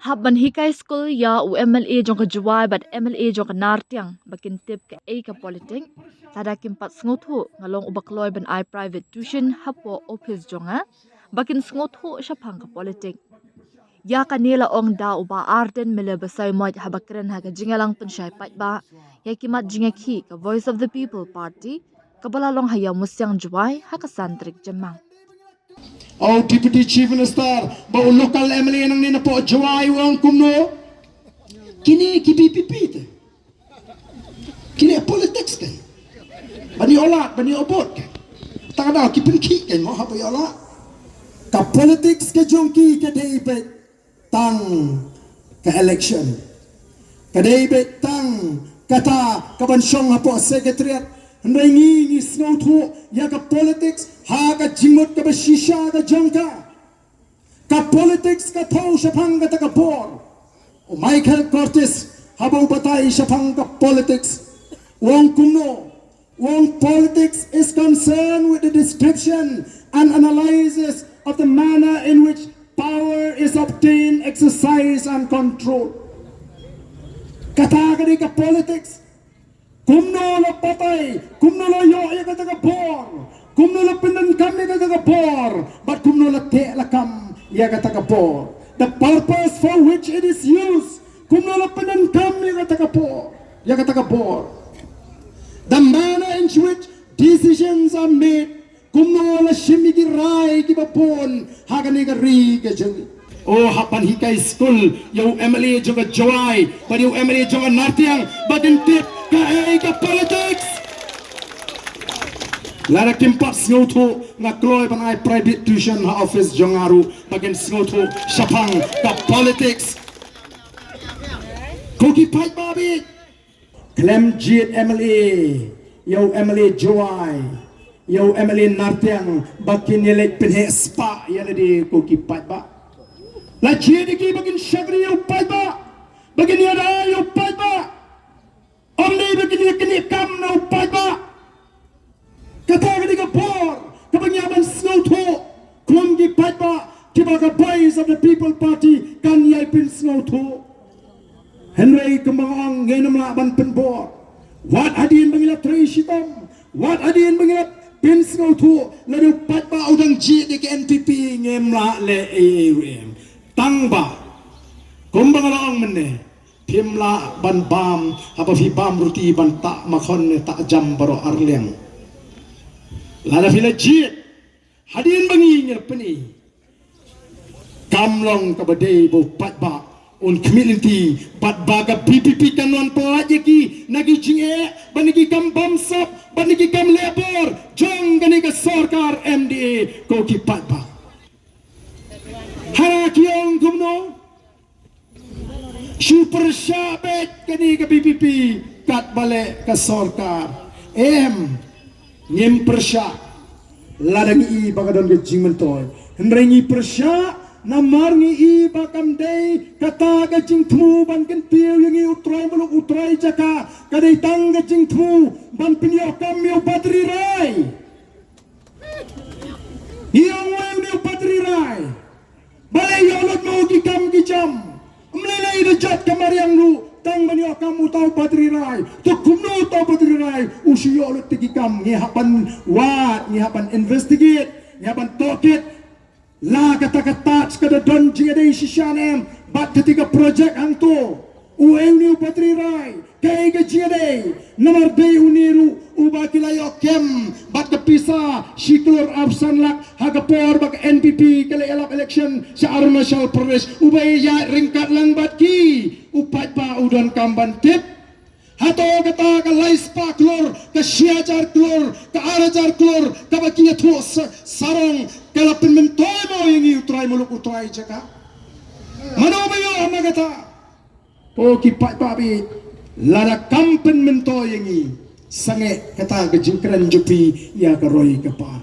Habban hikai skul ya u MLA jong ka Jowai bat MLA jong ka Nartiang bakin tip ka ka politik tada kimpat ngothu ngalong ubakloi ban I private tuition hapo office jonga bakin ngothu syapang ka politik ya kanila ong da uba Ardent mele basai moj habakren ha ka jingalang pensyai pat ba ya kimat jingaki ka Voice of the People Party kabalalong haya musyang Jowai ha ka santrik jemang. Deputy Chief Minister, bau local MLA nang nina po Jowai wang kumno. Kini KBPP te. Kini politics te. Bani olat, bani obot ke. Tak ada kipinki ke mo hapo yola. Ka politics ke jongki ke debate tang ke election. Ke debate tang kata kabansyong hapo secretariat. Hendangi ni snow tu ya ka politics ha ka jimot ka basisha ka jangka ka politics ka thau syapang ka takapor o Michael Curtis habang batay syapang ka politics wong kumno wong politics is concerned with the description and analysis of the manner in which power is obtained, exercised and controlled. Kata ka politics kumno la patay, kumno la yo ya kata kapor, kumno la pinan kami kata kapor, but kumno la te la kam ya kata kapor. The purpose for which it is used, kumno la pinan kami kata kapor, ya kata kapor. The manner in which decisions are made, kumno la shimigi rai kibapon, hagani gari kajeng. Oh hapan hikai skul, yung MLA juga Jowai, but yung MLA juga Nartiang, batin tip ka politics. Lara kimpat sngoto nga kloy ban I private tuition ha office jongaru bagen sngoto syapang ka politics. Koki pai babi. Klem jit MLA, yung MLA Jowai, yung MLA Nartiang bakin yelek pinhe spa yana di koki pai ba. La jit ki bagen syagri yung pai ba. Bagen yada yung pai ba. Only begini kini kam na upay ba? Kata ka por, kabangyaman snow to, kung gipay ba, kibaga boys of the People Party, kanyay pin snow to. Henry kumangong ngayon laban penbor. What adin bangila trace itam? What adin bangila pin snow to? Lalu upay ba udang G di ke NPP ngemla le AAM. Tang ba? Kumbangalong mene. Pimla ban bam apa fi bam ruti ban tak makon tak jam baro arleng lada fila jit hadin bangi nyerpeni kamlong kabadai bo patba on community bat baga PPP kanon pelajeki nagi jinge banigi kam bamsap banigi kam labor jong ganiga sarkar MDA ko ki patba harakiong gumno super syabet kini ke PPP kat balik ke sarkar ngem persya ladang i bagadon ke jingmentoy henrengi persya namar ngi i bakam dei kata ke jingtmu ban ken piu yang i utrai beluk utrai jaka kadai tang ke jingtmu ban pinyo kam yo patri rai yang wang yo patri rai balai yolot mau ki kam ki jam Melelai dejat kamar yang lu tang banyak kamu tahu patri rai tu kumno tahu patri rai usia lu tegi kam ngihapan wat ngihapan investigate ngihapan tokit la kata-kata sekada don jingade sisyanem bat ketika projek angto ueng ni patri rai kai ke jingade nomor day uniru ubakilayo kem bat kepisa shiklor absan lak hagapor bak NPP kala elap election sa Arunachal Pradesh ubay ya ringkat lang bat ki upat pa udon kamban tip hato kata ka laispa klor ka siajar klor ka arajar klor ka bakinya tu sarong kala penmentoy mo yung utray muluk utray jaka mano ba yo magata o kipat babi lada kampen mentoy yang sange kata kejingkran jupi ya karoy kapal